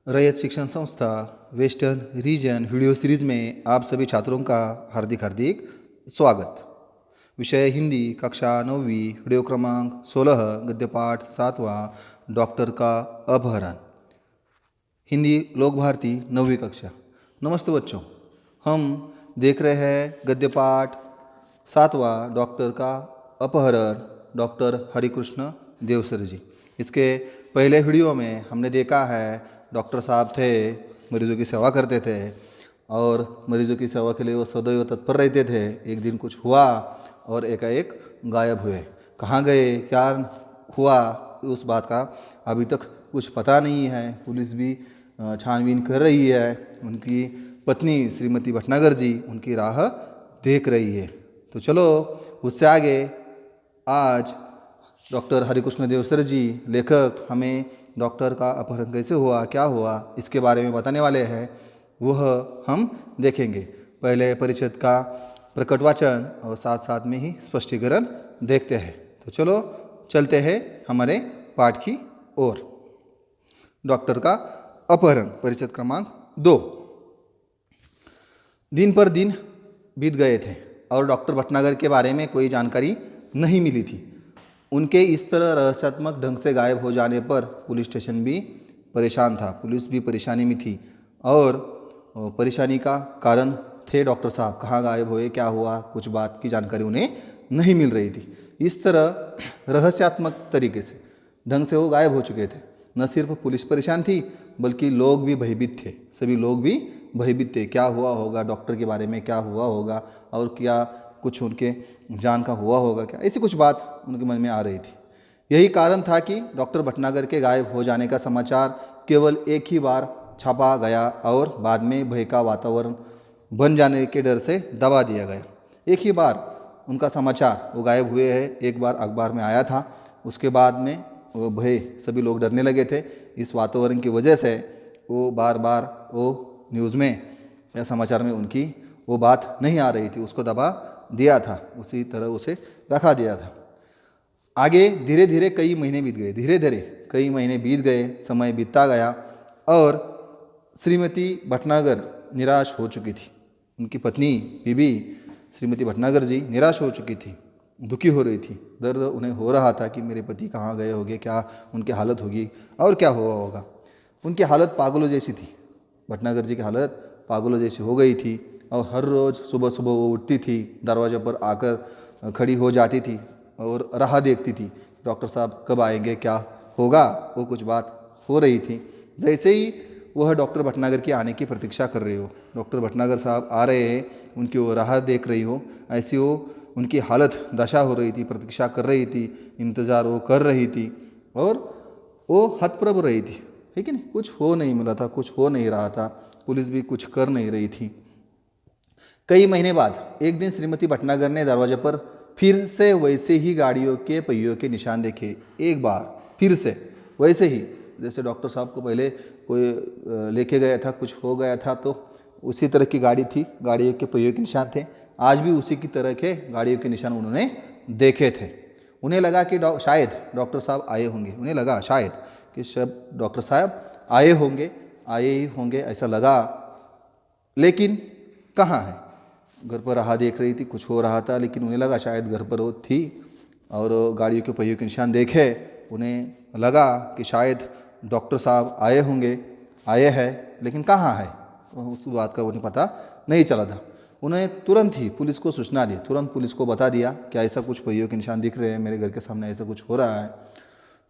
रैयत शिक्षण संस्था वेस्टर्न रीजन वीडियो सीरीज़ में आप सभी छात्रों का हार्दिक हार्दिक स्वागत। विषय हिंदी कक्षा 9वीं वीडियो क्रमांक 16 गद्यपाठ 7वां डॉक्टर का अपहरण। हिंदी लोक भारती 9वीं कक्षा। नमस्ते बच्चों, हम देख रहे हैं गद्यपाठ 7वां डॉक्टर का अपहरण, डॉक्टर हरिकृष्ण देवसर जी। इसके पहले वीडियो में हमने देखा है डॉक्टर साहब थे, मरीजों की सेवा करते थे और मरीजों की सेवा के लिए वो सदैव तत्पर रहते थे। एक दिन कुछ हुआ और एकाएक गायब हुए। कहाँ गए, क्या हुआ, उस बात का अभी तक कुछ पता नहीं है। पुलिस भी छानबीन कर रही है। उनकी पत्नी श्रीमती भटनागर जी उनकी राह देख रही है। तो चलो उससे आगे आज डॉक्टर हरिकृष्ण देवसर जी लेखक हमें डॉक्टर का अपहरण कैसे हुआ, क्या हुआ, इसके बारे में बताने वाले हैं। वह हम देखेंगे। पहले परिचित का प्रकट वाचन और साथ साथ में ही स्पष्टीकरण देखते हैं। तो चलो चलते हैं हमारे पाठ की ओर। डॉक्टर का अपहरण, परिचित क्रमांक 2। दिन पर दिन बीत गए थे और डॉक्टर भटनागर के बारे में कोई जानकारी नहीं मिली थी। उनके इस तरह रहस्यात्मक ढंग से गायब हो जाने पर पुलिस स्टेशन भी परेशान था, पुलिस भी परेशानी में थी और परेशानी का कारण थे डॉक्टर साहब। कहाँ गायब हुए, क्या हुआ, कुछ बात की जानकारी उन्हें नहीं मिल रही थी। इस तरह रहस्यात्मक तरीके से ढंग से वो गायब हो चुके थे। न सिर्फ पुलिस परेशान थी बल्कि लोग भी भयभीत थे। सभी लोग भी भयभीत थे। क्या हुआ होगा, डॉक्टर के बारे में क्या हुआ होगा और क्या कुछ उनके जान का हुआ होगा क्या, ऐसी कुछ बात उनके मन में आ रही थी। यही कारण था कि डॉक्टर भटनागर के गायब हो जाने का समाचार केवल एक ही बार छापा गया और बाद में भय का वातावरण बन जाने के डर से दबा दिया गया। एक ही बार उनका समाचार वो गायब हुए हैं एक बार अखबार में आया था, उसके बाद में वो भय, सभी लोग डरने लगे थे। इस वातावरण की वजह से वो बार बार वो न्यूज़ में या समाचार में उनकी वो बात नहीं आ रही थी, उसको दबा दिया था, उसी तरह उसे रखा दिया था। आगे धीरे धीरे कई महीने बीत गए, धीरे धीरे कई महीने बीत गए, समय बीतता गया और श्रीमती भटनागर निराश हो चुकी थी। उनकी पत्नी बीबी श्रीमती भटनागर जी निराश हो चुकी थी, दुखी हो रही थी। दर्द उन्हें हो रहा था कि मेरे पति कहाँ गए होंगे, क्या उनकी हालत होगी और क्या हुआ होगा। उनकी हालत पागलों जैसी थी। भटनागर जी की हालत पागलों जैसी हो गई थी और हर रोज़ सुबह सुबह वो उठती थी, दरवाजे पर आकर खड़ी हो जाती थी और राह देखती थी, डॉक्टर साहब कब आएंगे, क्या होगा। वो कुछ बात हो रही थी। जैसे ही वह डॉक्टर भटनागर के आने की प्रतीक्षा कर रही हो, डॉक्टर भटनागर साहब आ रहे हैं, उनकी वो राह देख रही हो, ऐसी वो उनकी हालत दशा हो रही थी, प्रतीक्षा कर रही थी, इंतज़ार वो कर रही थी और वो हतप्रभ रही थी। ठीक है ना, कुछ हो नहीं मिला था, कुछ हो नहीं रहा था, पुलिस भी कुछ कर नहीं रही थी। कई महीने बाद एक दिन श्रीमती भटनागर ने दरवाजे पर फिर से वैसे ही गाड़ियों के पहियों के निशान देखे। एक बार फिर से वैसे ही, जैसे डॉक्टर साहब को पहले कोई लेके गया था, कुछ हो गया था तो उसी तरह की गाड़ी थी, गाड़ियों के पहियों के निशान थे। आज भी उसी की तरह के गाड़ियों के निशान उन्होंने देखे थे। उन्हें लगा कि शायद डॉक्टर साहब आए होंगे, उन्हें लगा शायद कि सब डॉक्टर साहब आए ही होंगे ऐसा लगा। लेकिन कहाँ है, घर पर राह देख रही थी, कुछ हो रहा था, लेकिन उन्हें लगा शायद घर पर वो थी और गाड़ियों के पहियों के निशान देखे, उन्हें लगा कि शायद डॉक्टर साहब आए होंगे, आए हैं, लेकिन कहाँ है उस बात का उन्हें पता नहीं चला था। उन्हें तुरंत ही पुलिस को सूचना दी, तुरंत पुलिस को बता दिया कि ऐसा कुछ पहियों के निशान दिख रहे हैं, मेरे घर के सामने ऐसा कुछ हो रहा है।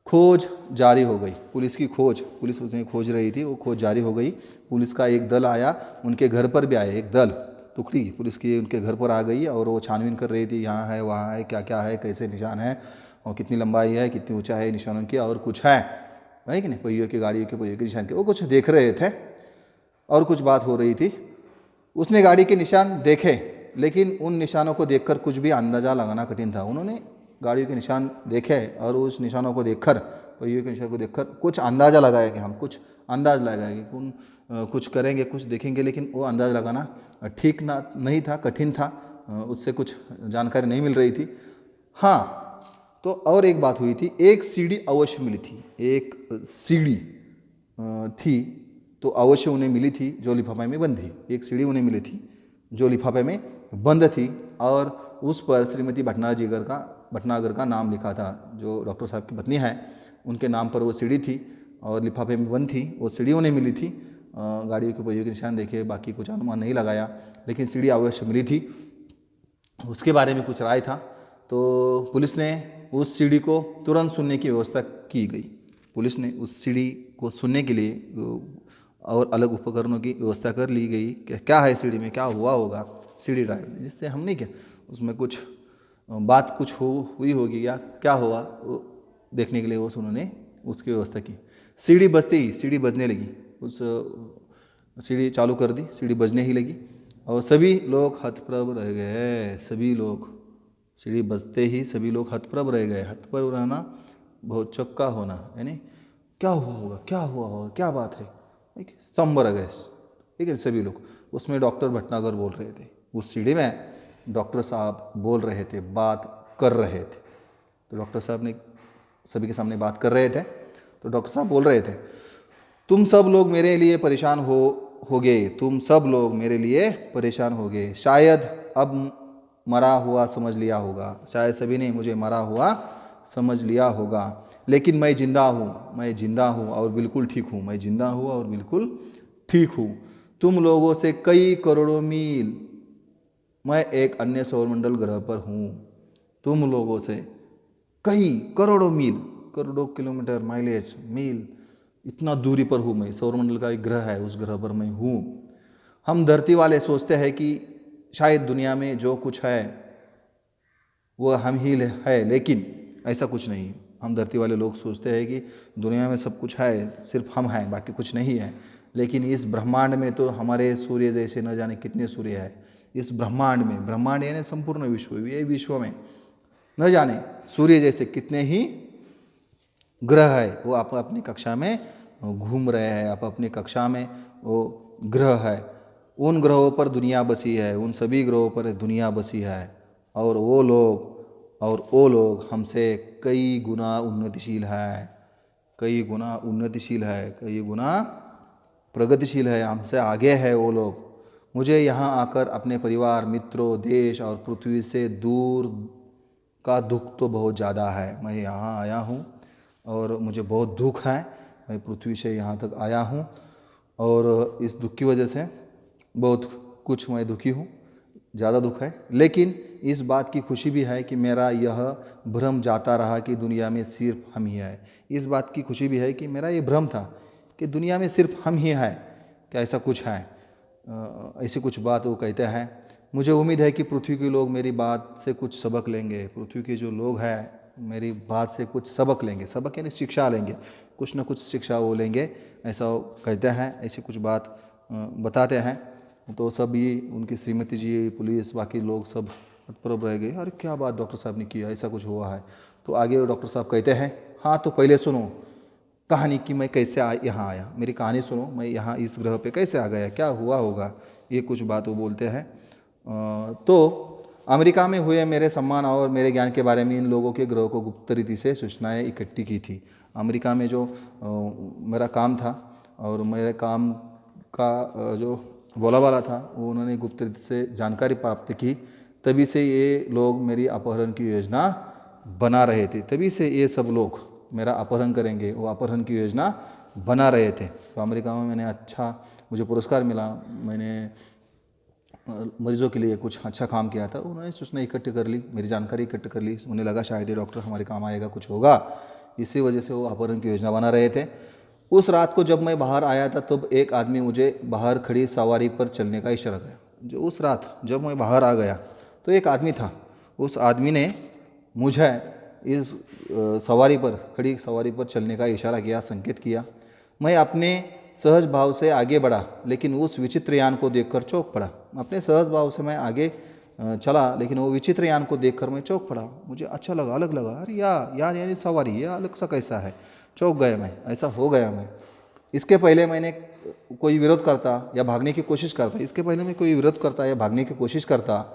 खोज जारी हो गई, पुलिस की खोज, पुलिस उसने खोज रही थी, वो खोज जारी हो गई। पुलिस का एक दल आया, उनके घर पर भी आया एक दल, टुकड़ी पुलिस की उनके घर पर आ गई और वो छानबीन कर रही थी, यहाँ है, वहाँ है, क्या क्या है, कैसे निशान है और कितनी लंबाई है, कितनी ऊंचाई है निशानों की और कुछ है कि नहीं, पहियों के, गाड़ियों के पहियों के निशान के, वो कुछ देख रहे थे और कुछ बात हो रही थी। उसने गाड़ी के निशान देखे, लेकिन उन निशानों को देखकर कुछ भी अंदाज़ा लगाना कठिन था। उन्होंने गाड़ियों के निशान देखे और उस निशानों को देखकर, पहियों के निशान को देखकर कुछ अंदाज़ा लगाया कि हम कुछ अंदाज़ लगाएंगे, कुछ करेंगे, कुछ देखेंगे, लेकिन वो अंदाज़ लगाना ठीक ना नहीं था, कठिन था, उससे कुछ जानकारी नहीं मिल रही थी। हाँ, तो और एक बात हुई थी, एक सीढ़ी अवश्य मिली थी, एक सीढ़ी थी तो अवश्य उन्हें मिली थी जो लिफाफे में बंद थी। एक सीढ़ी उन्हें मिली थी जो लिफाफे में बंद थी और उस पर श्रीमती भटनागर का नाम लिखा था। जो डॉक्टर साहब की पत्नी है उनके नाम पर वो सीढ़ी थी और लिफाफे में बंद थी। वो सीढ़ी उन्हें मिली थी। गाड़ियों के पहियों के निशान देखे, बाकी कुछ अनुमान नहीं लगाया, लेकिन सीढ़ी अवश्य मिली थी। उसके बारे में कुछ राय था तो पुलिस ने उस सीढ़ी को तुरंत सुनने की व्यवस्था की गई। पुलिस ने उस सीढ़ी को सुनने के लिए और अलग उपकरणों की व्यवस्था कर ली गई कि क्या है सीढ़ी में, क्या हुआ होगा सीढ़ी ड्राइव में, जिससे हमने क्या उसमें कुछ बात कुछ हुई होगी या क्या हुआ वो देखने के लिए उन्होंने उसकी व्यवस्था की। सीढ़ी बजते ही सीढ़ी बजने लगी, उस सीढ़ी चालू कर दी, सीढ़ी बजने ही लगी और सभी लोग हतप्रभ रह गए। सभी लोग, सीढ़ी बजते ही सभी लोग हतप्रभ रह गए। हतप्रभ रहना बहुत चक्का होना, यानी क्या हुआ होगा, क्या हुआ होगा, क्या बात है, स्तंभ रह गए। ठीक है, सभी लोग। उसमें डॉक्टर भटनागर बोल रहे थे, उस सीढ़ी में डॉक्टर साहब बोल रहे थे, बात कर रहे थे। तो डॉक्टर साहब ने सभी के सामने बात कर रहे थे तो डॉक्टर साहब बोल रहे थे, तुम सब लोग मेरे लिए परेशान हो गए, तुम सब लोग मेरे लिए परेशान हो गए। शायद अब मरा हुआ समझ लिया होगा, शायद सभी ने मुझे मरा हुआ समझ लिया होगा, लेकिन मैं जिंदा हूँ, मैं जिंदा हूँ और बिल्कुल ठीक हूँ, मैं जिंदा हूँ और बिल्कुल ठीक हूँ। तुम लोगों से कई करोड़ों मील, मैं एक अन्य सौरमंडल ग्रह पर हूँ। तुम लोगों से कई करोड़ों मील, करोड़ों किलोमीटर, माइलेज, मील, इतना दूरी पर हूँ मैं। सौरमंडल का एक ग्रह है, उस ग्रह पर मैं हूँ। हम धरती वाले सोचते हैं कि शायद दुनिया में जो कुछ है वो हम ही है, लेकिन ऐसा कुछ नहीं। हम धरती वाले लोग सोचते हैं कि दुनिया में सब कुछ है, सिर्फ हम हैं, बाकी कुछ नहीं है। लेकिन इस ब्रह्मांड में तो हमारे सूर्य जैसे न जाने कितने सूर्य है। इस ब्रह्मांड में, ब्रह्मांड यानी संपूर्ण विश्व, ये विश्व में न जाने सूर्य जैसे कितने ही ग्रह है। वो आप अपनी कक्षा में घूम रहे हैं, आप अपनी कक्षा में वो ग्रह है। उन ग्रहों पर दुनिया बसी है, उन सभी ग्रहों पर दुनिया बसी है और वो लोग हमसे कई गुना उन्नतिशील है, कई गुना उन्नतिशील है, कई गुना प्रगतिशील है, हमसे आगे है वो लोग। मुझे यहाँ आकर अपने परिवार, मित्रों, देश और पृथ्वी से दूर का दुख तो बहुत ज़्यादा है। मैं यहाँ आया हूँ और मुझे बहुत दुख है, मैं पृथ्वी से यहाँ तक आया हूँ और इस दुख की वजह से बहुत कुछ मैं दुखी हूँ, ज़्यादा दुख है। लेकिन इस बात की खुशी भी है कि मेरा यह भ्रम जाता रहा कि दुनिया में सिर्फ हम ही है। इस बात की खुशी भी है कि मेरा ये भ्रम था कि दुनिया में सिर्फ हम ही है, क्या ऐसा कुछ है, ऐसी कुछ बात वो कहते हैं। मुझे उम्मीद है कि पृथ्वी के लोग मेरी बात से कुछ सबक लेंगे, पृथ्वी के जो लोग हैं मेरी बात से कुछ सबक लेंगे। सबक यानी शिक्षा लेंगे, कुछ न कुछ शिक्षा वो लेंगे, ऐसा वो कहते हैं, ऐसी कुछ बात बताते हैं। तो सभी उनकी श्रीमती जी, पुलिस, बाकी लोग सब हतप्रभ रह गए। अरे क्या बात डॉक्टर साहब ने किया, ऐसा कुछ हुआ है। तो आगे डॉक्टर साहब कहते हैं, हाँ तो पहले सुनो कहानी कि मैं कैसे यहाँ आया, मेरी कहानी सुनो, मैं यहाँ इस ग्रह पे कैसे आ गया, क्या हुआ होगा, ये कुछ बात वो बोलते हैं। तो अमेरिका में हुए मेरे सम्मान और मेरे ज्ञान के बारे में इन लोगों के ग्रह को गुप्त रीति से सूचनाएं इकट्ठी की थी। अमेरिका में जो मेरा काम था और मेरे काम का जो बोला वाला था वो उन्होंने गुप्त रीति से जानकारी प्राप्त की, तभी से ये लोग मेरी अपहरण की योजना बना रहे थे। तभी से ये सब लोग मेरा अपहरण करेंगे, वो अपहरण की योजना बना रहे थे। तो अमेरिका में मैंने मुझे पुरस्कार मिला, मैंने मरीजों के लिए कुछ अच्छा काम किया था। उन्होंने सूचना इकट्ठी कर ली, मेरी जानकारी इकट्ठी कर ली, उन्हें लगा शायद ये डॉक्टर हमारे काम आएगा, कुछ होगा, इसी वजह से वो अपहरण की योजना बना रहे थे। उस रात को जब मैं बाहर आया था तब एक आदमी मुझे बाहर खड़ी सवारी पर चलने का इशारा किया। जो उस रात जब मैं बाहर आ गया तो एक आदमी था, उस आदमी ने मुझे इस सवारी पर, खड़ी सवारी पर चलने का इशारा किया, संकेत किया। मैं अपने सहज भाव से आगे बढ़ा, लेकिन उस विचित्र यान को देखकर चौंक पड़ा। अपने सहज भाव से मैं आगे चला, लेकिन वो विचित्र यान को देखकर मैं चौंक पड़ा। मुझे अच्छा लगा, अलग लगा। अरे यार यानी सवारी ये अलग सा कैसा है, चौंक गया मैं, ऐसा हो गया मैं। इसके पहले मैंने कोई विरोध करता या भागने की कोशिश करता, इसके पहले मैं कोई विरोध करता या भागने की कोशिश करता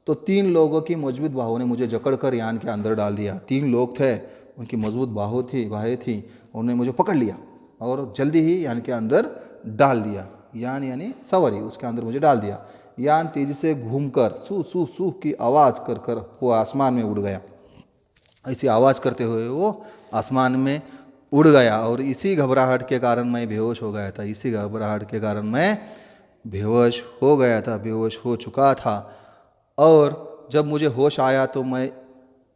तो 3 लोगों की मजबूत बाहों ने मुझे जकड़कर यान के अंदर डाल दिया। 3 लोग थे, उनकी मजबूत बाहें थी, उन्होंने मुझे पकड़ लिया और जल्दी ही यान के अंदर डाल दिया। यान यानी सवारी, उसके अंदर मुझे डाल दिया। यान तेजी से घूमकर सू सू सू की आवाज़ कर कर वो आसमान में उड़ गया। ऐसी आवाज़ करते हुए वो आसमान में उड़ गया और इसी घबराहट के कारण मैं बेहोश हो गया था। इसी घबराहट के कारण मैं बेहोश हो गया था, बेहोश हो चुका था। और जब मुझे होश आया तो मैं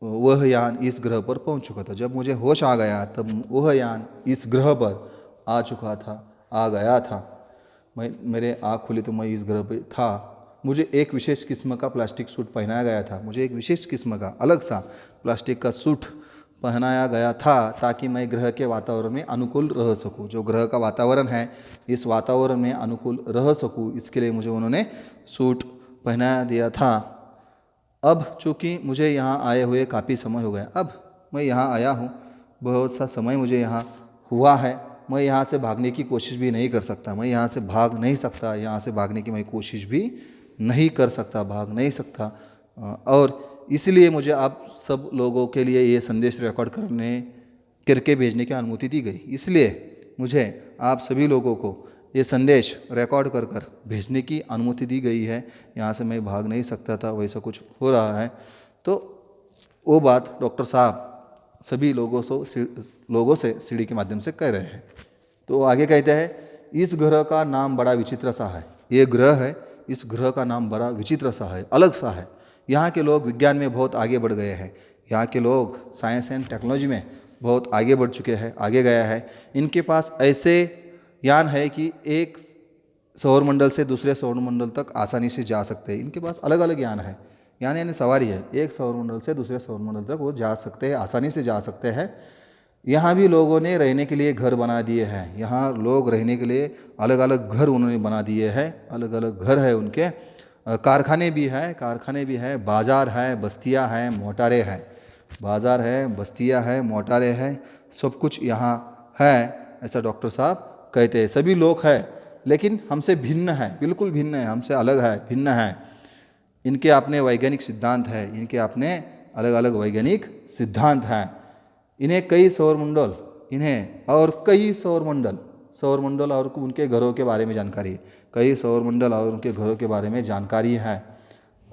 वह यान इस ग्रह पर पहुंच चुका था। जब मुझे होश आ गया तब वह यान इस ग्रह पर आ चुका था, आ गया था। मेरे आँख खुली तो मैं इस ग्रह पर था। मुझे एक विशेष किस्म का प्लास्टिक सूट पहनाया गया था। मुझे एक विशेष किस्म का अलग सा प्लास्टिक का सूट पहनाया गया था ताकि मैं ग्रह के वातावरण में अनुकूल रह सकूं। जो ग्रह का वातावरण है, इस वातावरण में अनुकूल रह सकूं, इसके लिए मुझे उन्होंने सूट पहना दिया था। अब चूँकि मुझे यहाँ आए हुए काफ़ी समय हो गया, अब मैं यहाँ आया हूँ, बहुत सा समय मुझे यहाँ हुआ है। मैं यहाँ से भागने की कोशिश भी नहीं कर सकता, मैं यहाँ से भाग नहीं सकता, यहाँ से भागने की मैं कोशिश भी नहीं कर सकता, भाग नहीं सकता। और इसलिए मुझे आप सब लोगों के लिए ये संदेश रिकॉर्ड करके भेजने की अनुमति दी गई। इसलिए मुझे आप सभी लोगों को ये संदेश रिकॉर्ड कर कर भेजने की अनुमति दी गई है। यहाँ से मैं भाग नहीं सकता था, वैसा कुछ हो रहा है। तो वो बात डॉक्टर साहब सभी लोगों से सीढ़ी के माध्यम से कह रहे हैं। तो आगे कहते हैं, इस ग्रह का नाम बड़ा विचित्र सा है। ये ग्रह है, इस ग्रह का नाम बड़ा विचित्र सा है, अलग सा है। यहाँ के लोग विज्ञान में बहुत आगे बढ़ गए हैं। यहाँ के लोग साइंस एंड टेक्नोलॉजी में बहुत आगे बढ़ चुके हैं, आगे गया है। इनके पास ऐसे यान है कि एक सौरमंडल से दूसरे सौरमंडल तक आसानी से जा सकते हैं। इनके पास अलग अलग यान है, यान यानी सवारी है। एक सौरमंडल से दूसरे सौरमंडल तक वो जा सकते हैं, आसानी से जा सकते हैं। यहाँ भी लोगों ने रहने के लिए घर बना दिए हैं। यहाँ लोग रहने के लिए अलग अलग घर उन्होंने बना दिए हैं, अलग अलग घर है उनके। कारखाने भी है, बाजार है, बस्तियाँ हैं, मोटारें हैं। बाजार है, बस्तियाँ है, मोटारें हैं, सब कुछ यहाँ है, ऐसा डॉक्टर साहब कहते हैं। सभी लोग हैं, लेकिन हमसे भिन्न है, बिल्कुल भिन्न है, हमसे अलग है, भिन्न है। इनके अपने वैज्ञानिक सिद्धांत है, इनके अपने अलग अलग वैज्ञानिक सिद्धांत हैं। इन्हें कई सौरमंडल और उनके घरों के बारे में जानकारी है। कई सौरमंडल और उनके घरों के बारे में जानकारी है।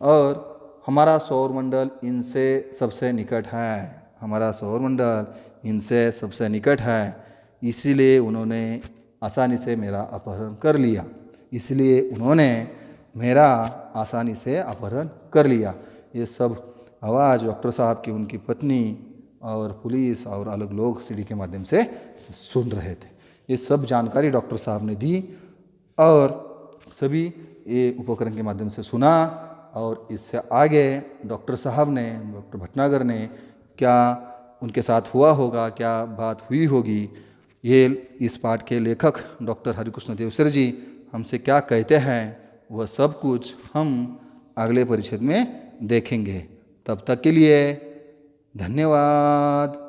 और हमारा सौरमंडल इनसे सबसे निकट है, हमारा सौरमंडल इनसे सबसे निकट है। इसीलिए उन्होंने आसानी से मेरा अपहरण कर लिया, इसलिए उन्होंने मेरा आसानी से अपहरण कर लिया। ये सब आवाज़ डॉक्टर साहब की उनकी पत्नी और पुलिस और अलग लोग सीढ़ी के माध्यम से सुन रहे थे। ये सब जानकारी डॉक्टर साहब ने दी और सभी ये उपकरण के माध्यम से सुना। और इससे आगे डॉक्टर साहब ने, डॉक्टर भटनागर ने क्या उनके साथ हुआ होगा, क्या बात हुई होगी, ये इस पाठ के लेखक डॉक्टर हरिकृष्ण देवसर जी हमसे क्या कहते हैं, वह सब कुछ हम अगले परिच्छेद में देखेंगे। तब तक के लिए धन्यवाद।